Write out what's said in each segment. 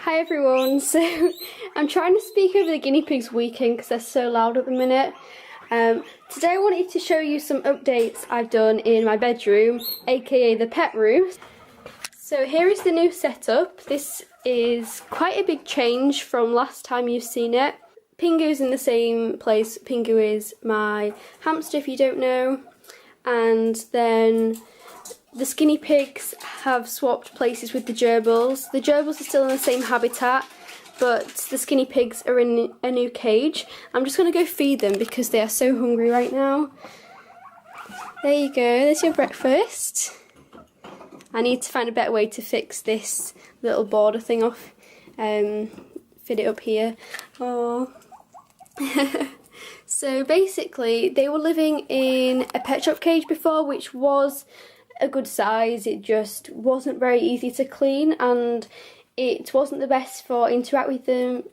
Hi everyone, so I'm trying to speak over the guinea pigs weekend because they're so loud at the minute. Today I wanted to show you some updates I've done in my bedroom, aka the pet room. So here is the new setup. This is quite a big change from last time you've seen it. Pingu's in the same place. Pingu is my hamster if you don't know. And then the skinny pigs have swapped places with the gerbils. The gerbils are still in the same habitat, but the skinny pigs are in a new cage. I'm just going to go feed them because they are so hungry right now. There you go, there's your breakfast. I need to find a better way to fix this little border thing off. Fit it up here. Oh. So basically, they were living in a pet shop cage before, which was a good size. It just wasn't very easy to clean, and it wasn't the best for interacting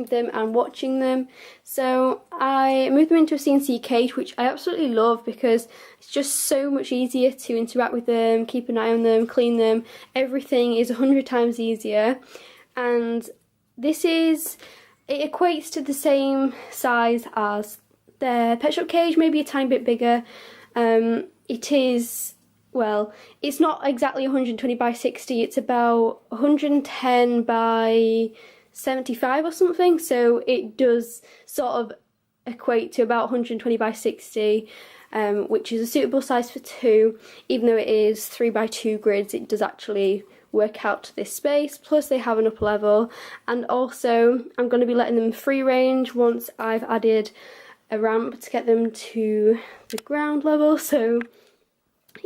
with them and watching them. So I moved them into a CNC cage, which I absolutely love because it's just so much easier to interact with them, keep an eye on them, clean them. Everything is 100 times easier, and it equates to the same size as their pet shop cage, maybe a tiny bit bigger. It is, well, it's not exactly 120 by 60, it's about 110 by 75 or something, so it does sort of equate to about 120 by 60, which is a suitable size for two. Even though it is 3 by 2 grids, it does actually work out to this space. Plus they have an upper level, and also I'm going to be letting them free range once I've added a ramp to get them to the ground level. So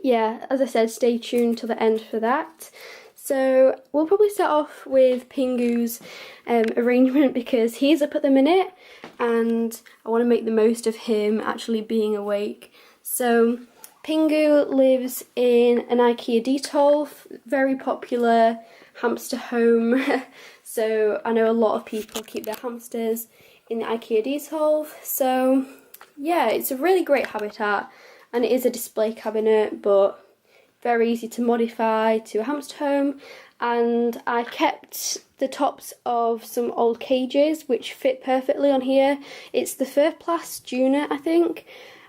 yeah, as I said, stay tuned till the end for that. So we'll probably start off with Pingu's arrangement because he's up at the minute and I want to make the most of him actually being awake. So Pingu lives in an IKEA Detolf, very popular hamster home. So I know a lot of people keep their hamsters in the IKEA Detolf. So yeah, it's a really great habitat, and it is a display cabinet, but very easy to modify to a hamster home. And I kept the tops of some old cages which fit perfectly on here. It's the Furplast Junior, I think.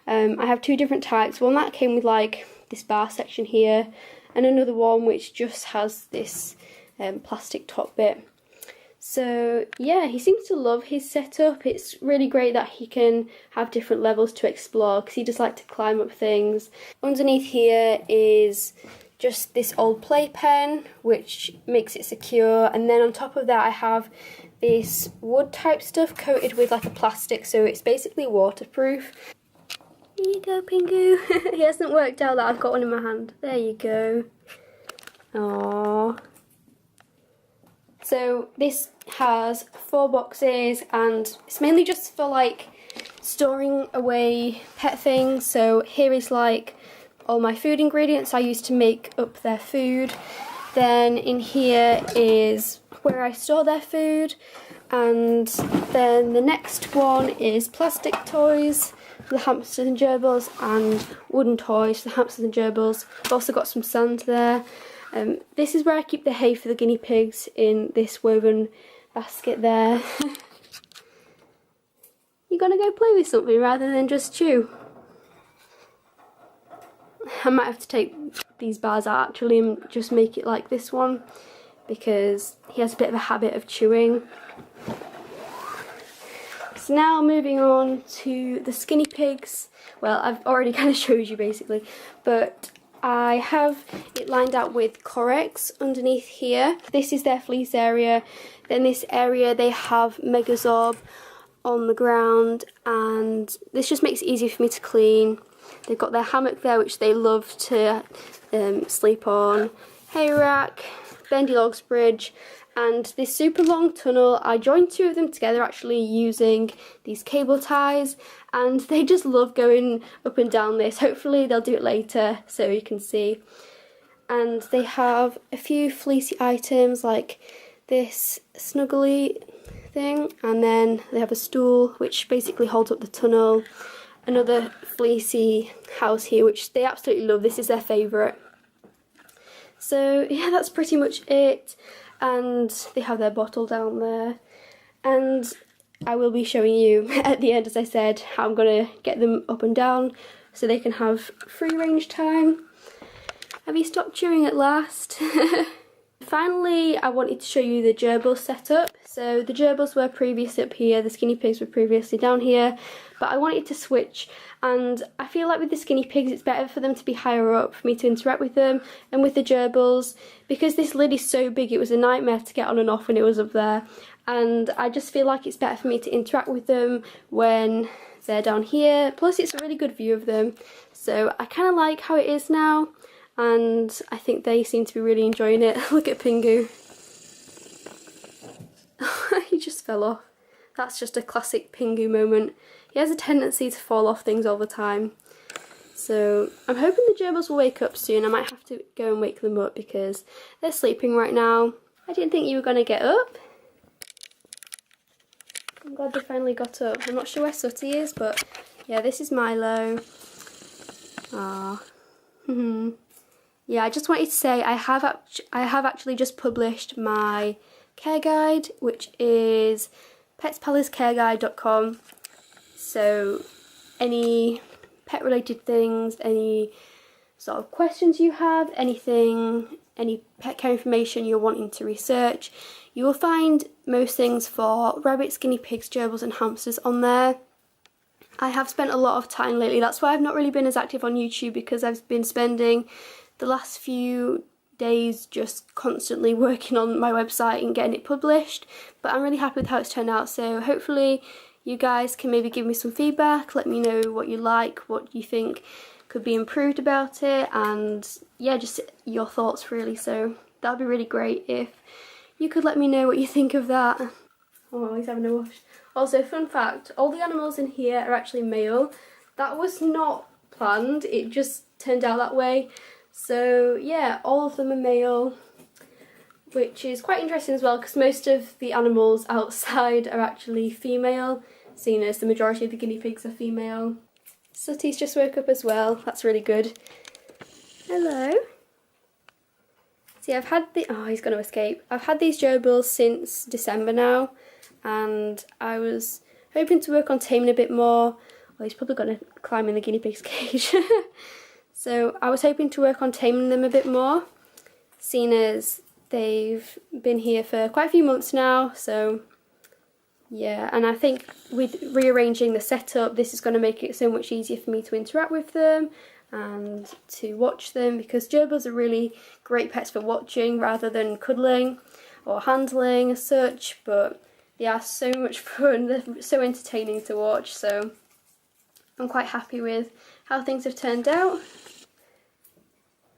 I have two different types. One that came with like this bar section here, and another one which just has this plastic top bit. So yeah, he seems to love his setup. It's really great that he can have different levels to explore because he does like to climb up things. Underneath here is just this old playpen which makes it secure, and then on top of that I have this wood type stuff coated with like a plastic, so it's basically waterproof. Here you go, Pingu. He hasn't worked out that I've got one in my hand. There you go. Aww. So this has 4 boxes, and it's mainly just for like storing away pet things. So here is like all my food ingredients I use to make up their food. Then in here is where I store their food, and then the next one is plastic toys for the hamsters and gerbils, and wooden toys for the hamsters and gerbils. I've also got some sand there. This is where I keep the hay for the guinea pigs, in this woven basket there. You're gonna go play with something rather than just chew? I might have to take these bars out actually and just make it like this one, because he has a bit of a habit of chewing. So now moving on to the skinny pigs. Well, I've already kind of showed you basically, but I have it lined out with Corex underneath here. This is their fleece area. Then this area they have Megazorb on the ground, and this just makes it easier for me to clean. They've got their hammock there which they love to sleep on, hay rack, bendy logs bridge, and this super long tunnel. I joined 2 of them together actually using these cable ties, and they just love going up and down this. Hopefully they'll do it later so you can see. And they have a few fleecy items like this snuggly thing, and then they have a stool which basically holds up the tunnel. Another fleecy house here which they absolutely love. This is their favourite. So yeah, that's pretty much it. and they have their bottle down there. And I will be showing you at the end, as I said, how I'm going to get them up and down so they can have free range time. Have you stopped chewing at last? Finally, I wanted to show you the gerbil setup. So the gerbils were previously up here, the skinny pigs were previously down here, but I wanted to switch, and I feel like with the skinny pigs it's better for them to be higher up for me to interact with them, and with the gerbils, because this lid is so big, it was a nightmare to get on and off when it was up there, and I just feel like it's better for me to interact with them when they're down here. Plus it's a really good view of them, so I kind of like how it is now, and I think they seem to be really enjoying it. Look at Pingu. He just fell off. That's just a classic Pingu moment. He has a tendency to fall off things all the time. So I'm hoping the gerbils will wake up soon. I might have to go and wake them up because they're sleeping right now. I didn't think you were going to get up. I'm glad they finally got up. I'm not sure where Sooty is, but yeah, this is Milo. Ah. Yeah, I just wanted to say I have actually just published my care guide, which is petspalacecareguide.com. So any pet related things, any sort of questions you have, anything, any pet care information you're wanting to research, you will find most things for rabbits, guinea pigs, gerbils and hamsters on there. I have spent a lot of time lately, that's why I've not really been as active on YouTube, because I've been spending the last few days just constantly working on my website and getting it published, but I'm really happy with how it's turned out. So hopefully you guys can maybe give me some feedback, let me know what you like, what you think could be improved about it, and yeah, just your thoughts really. So that'd be really great if you could let me know what you think of that. Oh, he's having a wash. Also, fun fact, all the animals in here are actually male. That was not planned, it just turned out that way. So yeah, all of them are male, which is quite interesting as well, because most of the animals outside are actually female, seeing as the majority of the guinea pigs are female. Sooty's just woke up as well, that's really good. Hello. See, I've had oh, he's going to escape. I've had these gerbils since December now, and I was hoping to work on taming a bit more. Well, he's probably going to climb in the guinea pig's cage. So I was hoping to work on taming them a bit more, seeing as they've been here for quite a few months now. So yeah, and I think with rearranging the setup, this is going to make it so much easier for me to interact with them and to watch them, because gerbils are really great pets for watching rather than cuddling or handling as such, but they are so much fun, they're so entertaining to watch, so I'm quite happy with how things have turned out.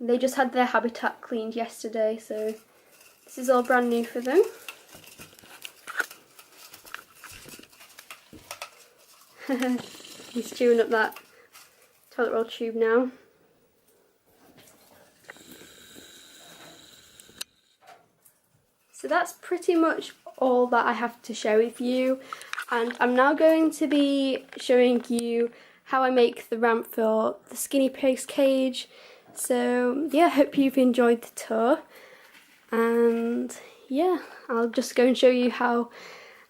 They just had their habitat cleaned yesterday, so this is all brand new for them. He's chewing up that toilet roll tube now. So that's pretty much all that I have to share with you, and I'm now going to be showing you how I make the ramp for the skinny pig's cage. So yeah, hope you've enjoyed the tour, and yeah, I'll just go and show you how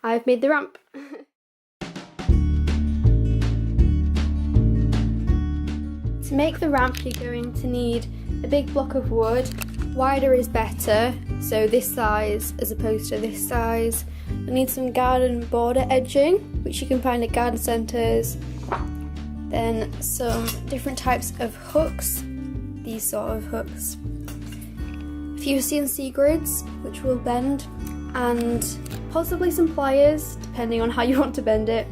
I've made the ramp. To make the ramp, you're going to need a big block of wood. Wider is better, so this size as opposed to this size. You'll need some garden border edging, which you can find at garden centres. Then some different types of hooks, these sort of hooks. A few CNC grids, which will bend, and possibly some pliers, depending on how you want to bend it.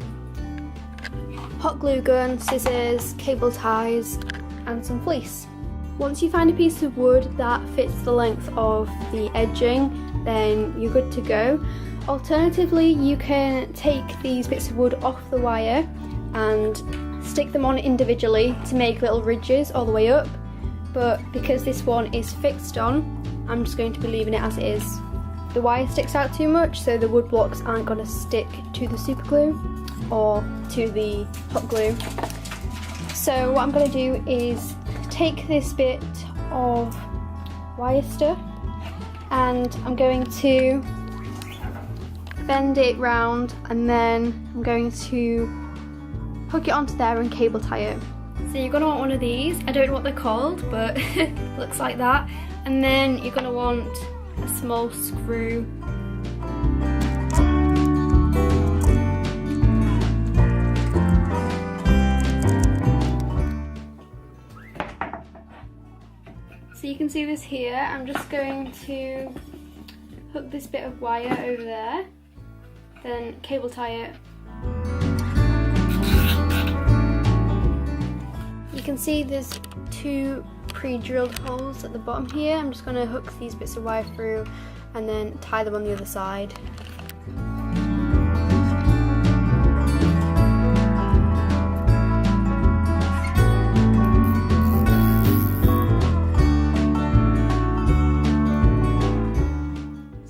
Hot glue gun, scissors, cable ties, and some fleece. Once you find a piece of wood that fits the length of the edging, then you're good to go. Alternatively, you can take these bits of wood off the wire and stick them on individually to make little ridges all the way up, but because this one is fixed on, I'm just going to be leaving it as it is. The wire sticks out too much, so the wood blocks aren't going to stick to the super glue or to the hot glue. So what I'm going to do is take this bit of wire stuff and I'm going to bend it round, and then I'm going to hook it onto there and cable tie it. So you're going to want one of these. I don't know what they're called, but it looks like that. And then you're going to want a small screw. So you can see this here. I'm just going to hook this bit of wire over there, then cable tie it. You can see there's 2 pre-drilled holes at the bottom here. I'm just going to hook these bits of wire through and then tie them on the other side.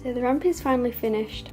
So the ramp is finally finished.